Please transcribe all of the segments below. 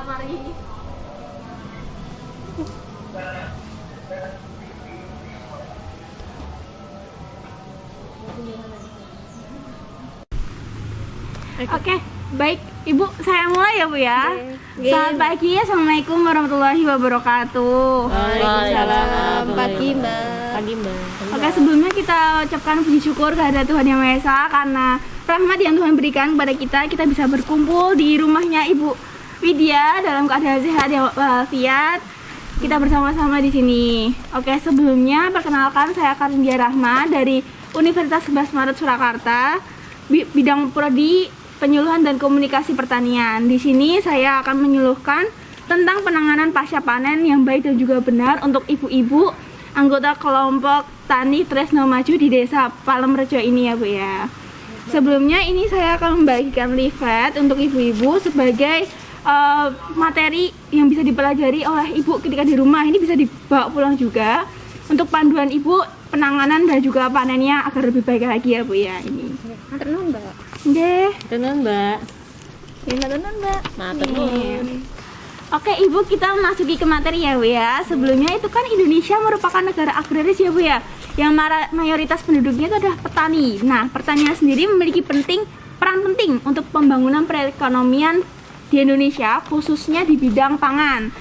mari. Oke, baik Ibu, saya mulai ya Bu ya. Selamat pagi, Assalamualaikum warahmatullahi wabarakatuh. Waalaikumsalam. Pagi Mbak. Pagi Mbak. Oke, sebelumnya kita ucapkan puji syukur kehadirat Tuhan Yang Maha Esa karena rahmat yang Tuhan berikan kepada kita bisa berkumpul di rumahnya Ibu Widya dalam keadaan sehat dan walafiat. Kita bersama-sama di sini. Oke, sebelumnya perkenalkan saya Karindia Rahma dari Universitas 11 Maret Surakarta, bidang prodi penyuluhan dan komunikasi pertanian. Di sini saya akan menyuluhkan tentang penanganan pasca panen yang baik dan juga benar untuk ibu-ibu anggota kelompok tani Tresno Maju di Desa Palemrejo ini ya Bu ya. Sebelumnya ini saya akan membagikan leaflet untuk ibu-ibu sebagai materi yang bisa dipelajari oleh ibu ketika di rumah. Ini bisa dibawa pulang juga untuk panduan ibu penanganan dan juga panennya agar lebih baik lagi ya Bu ya. Ini Maturnuun Mbak. Nggih. Maturnuun Mbak. Maturnuun Mbak. Maturnuun. Oke Ibu, kita masuki ke materi ya Bu ya. Sebelumnya itu kan Indonesia merupakan negara agraris ya Bu ya, yang mayoritas penduduknya itu adalah petani. Nah, pertanian sendiri memiliki peran penting untuk pembangunan perekonomian di Indonesia, khususnya di bidang pangan.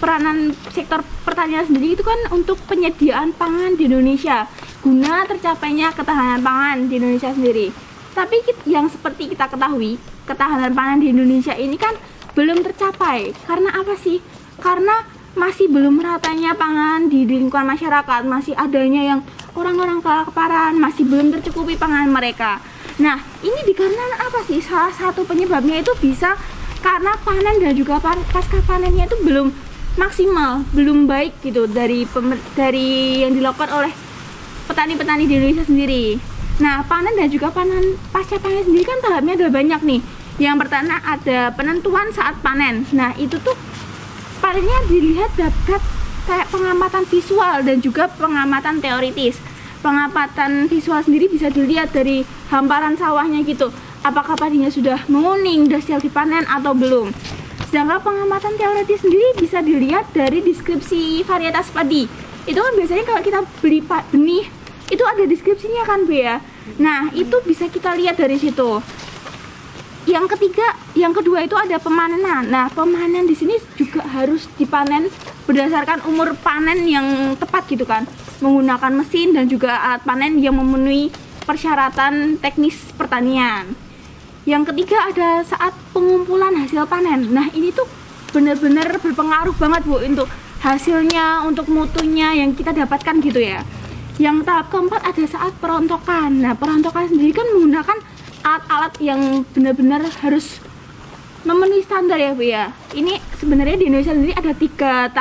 Peranan sektor pertanian sendiri itu kan untuk penyediaan pangan di Indonesia, guna tercapainya ketahanan pangan di Indonesia sendiri. Tapi yang seperti kita ketahui, ketahanan pangan di Indonesia ini kan belum tercapai. Karena apa sih? Karena masih belum meratanya pangan di lingkungan masyarakat, masih adanya yang orang-orang kelaparan, masih belum tercukupi pangan mereka. Nah, ini dikarenakan apa sih? Salah satu penyebabnya itu bisa karena panen dan juga pasca panennya itu belum maksimal, belum baik gitu dari yang dilakukan oleh petani-petani di Indonesia sendiri. Nah, panen dan juga pasca panen sendiri kan tahapnya ada banyak nih. Yang pertama ada penentuan saat panen. Nah, itu tuh panennya dilihat dapat kayak pengamatan visual dan juga pengamatan teoritis. Pengamatan visual sendiri bisa dilihat dari hamparan sawahnya gitu. Apakah padinya sudah menguning, sudah siap dipanen atau belum. Sedangkan pengamatan teoritis sendiri bisa dilihat dari deskripsi varietas padi. Itu kan biasanya kalau kita beli benih itu ada deskripsinya kan Bu ya. Nah, itu bisa kita lihat dari situ. Yang kedua itu ada pemanenan. Nah, pemanen di sini juga harus dipanen berdasarkan umur panen yang tepat gitu kan. Menggunakan mesin dan juga alat panen yang memenuhi persyaratan teknis pertanian. Yang ketiga ada saat pengumpulan hasil panen. Nah, ini tuh benar-benar berpengaruh banget Bu untuk hasilnya, untuk mutunya yang kita dapatkan gitu ya. Yang tahap keempat ada saat perontokan. Nah, perontokan sendiri kan menggunakan alat-alat yang benar-benar harus memenuhi standar ya Bu ya. Ini sebenarnya di Indonesia sendiri ada tiga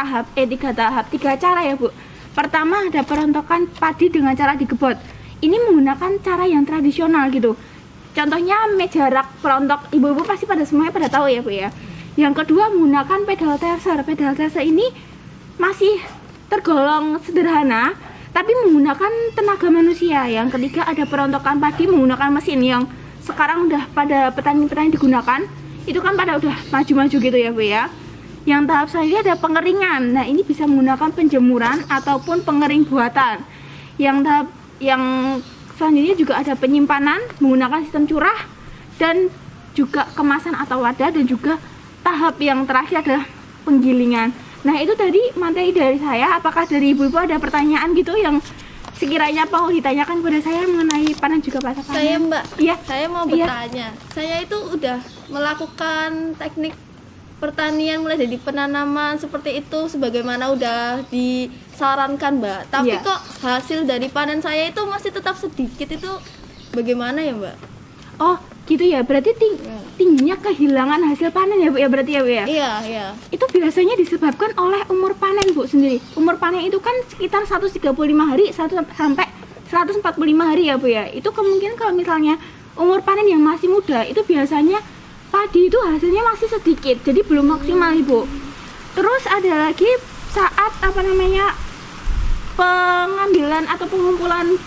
cara ya Bu. Pertama ada perontokan padi dengan cara digebot. Ini menggunakan cara yang tradisional gitu. Contohnya meja rak perontok, ibu-ibu pasti semuanya pada tahu ya Bu ya. Yang kedua menggunakan pedal terser. Pedal terser ini masih tergolong sederhana tapi menggunakan tenaga manusia. Yang ketiga ada perontokan padi menggunakan mesin yang sekarang udah pada petani-petani digunakan. Itu kan pada udah maju-maju gitu ya Bu ya. Yang tahap selanjutnya ada pengeringan. Nah, ini bisa menggunakan penjemuran ataupun pengering buatan. Yang selanjutnya juga ada penyimpanan menggunakan sistem curah dan juga kemasan atau wadah, dan juga tahap yang terakhir adalah penggilingan. Nah, itu tadi materi dari saya. Apakah dari ibu-ibu ada pertanyaan gitu yang sekiranya mau ditanyakan kepada saya mengenai panen juga pasca panen? Saya Mbak, iya. Saya mau bertanya. Saya itu udah melakukan teknik pertanian mulai dari penanaman seperti itu sebagaimana udah disarankan Mbak. Tapi kok hasil dari panen saya itu masih tetap sedikit, itu bagaimana ya Mbak? Oh gitu ya, berarti tingginya kehilangan hasil panen ya Bu ya, berarti ya Bu ya? Iya. Itu biasanya disebabkan oleh umur panen Bu sendiri. Umur panen itu kan sekitar 135 hari sampai 145 hari ya Bu ya. Itu kemungkinan kalau misalnya umur panen yang masih muda itu biasanya padi itu hasilnya masih sedikit, jadi belum maksimal Ibu. Terus ada lagi saat pengambilan atau pengumpulan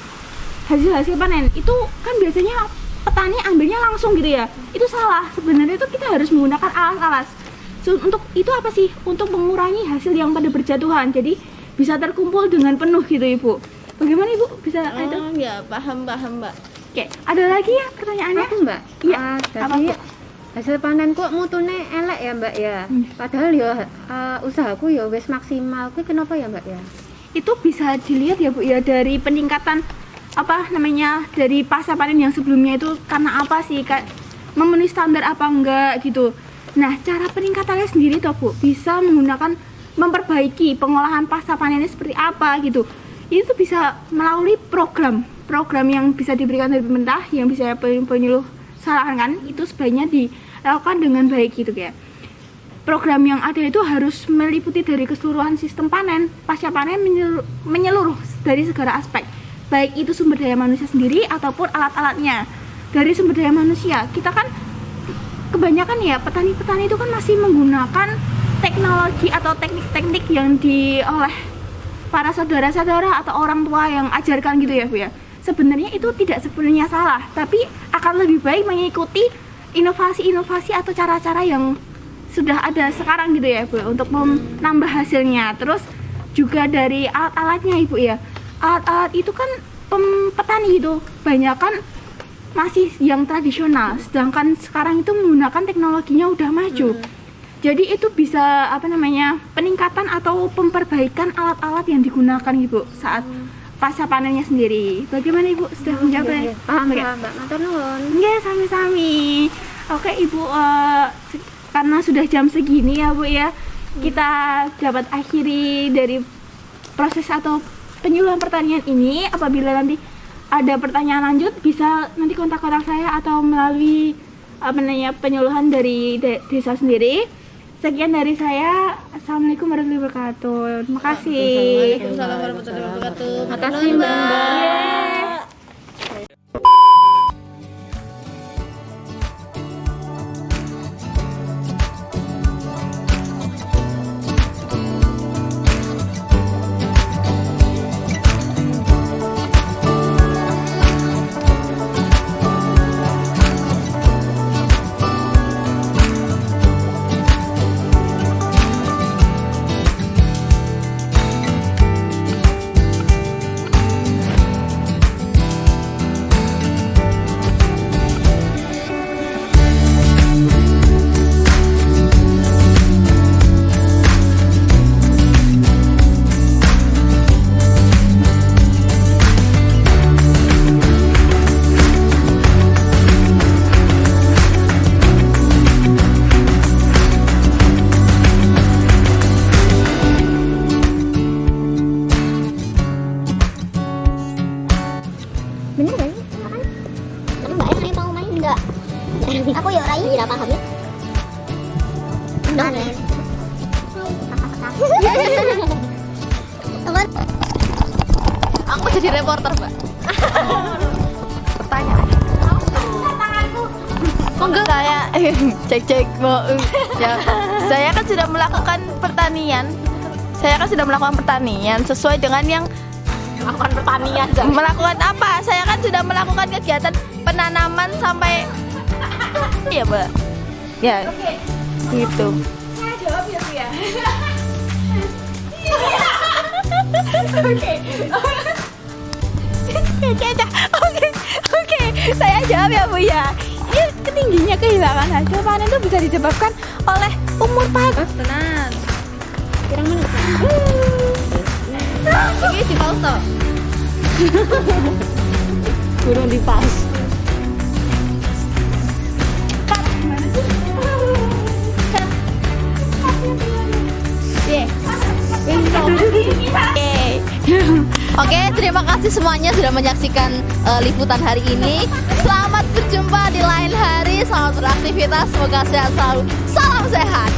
hasil panen itu kan biasanya petani ambilnya langsung gitu ya. Itu salah. Sebenarnya itu kita harus menggunakan alas-alas. Untuk itu apa sih? Untuk mengurangi hasil yang pada berjatuhan. Jadi bisa terkumpul dengan penuh gitu Ibu. Bagaimana Ibu bisa itu? Oh ya, paham Mbak. Oke, ada lagi ya pertanyaannya? Aku Mbak, Iya, apa, tadi Bu? hasil panenku mutune elek ya Mbak ya. Padahal ya usahaku ya wis maksimal. Kuwi kenapa ya Mbak ya? Itu bisa dilihat ya Bu ya dari peningkatan dari pasca panen yang sebelumnya itu karena apa sih, kayak memenuhi standar apa enggak gitu. Nah, cara peningkatannya sendiri toh Bu bisa menggunakan memperbaiki pengolahan pasca panennya seperti apa gitu. Itu bisa melalui program yang bisa diberikan dari pemerintah, yang bisa penyuluh sarankan, itu sebaiknya dilakukan dengan baik gitu ya. Program yang ada itu harus meliputi dari keseluruhan sistem panen, pasca panen menyeluruh dari segala aspek, baik itu sumber daya manusia sendiri ataupun alat-alatnya. Dari sumber daya manusia, kita kan kebanyakan ya petani-petani itu kan masih menggunakan teknologi atau teknik-teknik yang oleh para saudara-saudara atau orang tua yang ajarkan gitu ya Bu ya. Sebenarnya itu tidak sepenuhnya salah, tapi akan lebih baik mengikuti inovasi-inovasi atau cara-cara yang sudah ada sekarang gitu ya Bu, untuk menambah hasilnya. Terus juga dari alat-alatnya Ibu ya. Alat-alat itu kan petani gitu banyak kan masih yang tradisional, sedangkan sekarang itu menggunakan teknologinya udah maju. Jadi itu bisa peningkatan atau pemperbaikan alat-alat yang digunakan Ibu saat pasca panennya sendiri. Bagaimana Ibu sudah menjawabnya? Paham ya Mbak, matur nuwun. Iya, sami-sami. Oke Ibu, karena sudah jam segini ya Bu ya, kita dapat akhiri dari proses atau penyuluhan pertanian ini. Apabila nanti ada pertanyaan lanjut bisa nanti kontak-kontak saya atau melalui penyuluhan dari desa sendiri. Sekian dari saya. Assalamualaikum warahmatullahi wabarakatuh. Terima kasih. Waalaikumsalam warahmatullahi wabarakatuh. Makasih Mbak. Bener gak sih? Makan? Tapi Mbak Ena mau main enggak? Aku ya Rai tidak paham ya. Udah nih. Teman, Aku jadi reporter, Mbak. Pertanyaan. Enggak, saya cek mau ya. Saya kan sudah melakukan pertanian. Sesuai dengan yang melakukan pertanian. melakukan apa? Saya kan sudah melakukan kegiatan penanaman sampai iya, Mbak. Ya. Gitu. Saya jawab ya Bu ya. Oke. Oke, saya jawab ya Bu ya. Ini ketingginya kehilangan hasil panen itu bisa disebabkan oleh umur padi. Tenan. Pirang menit. Ini di pause. Burung di pas. Gimana sih? Oke, terima kasih semuanya sudah menyaksikan liputan hari ini. Selamat berjumpa di lain hari. Selamat beraktivitas. Semoga sehat selalu. Salam sehat.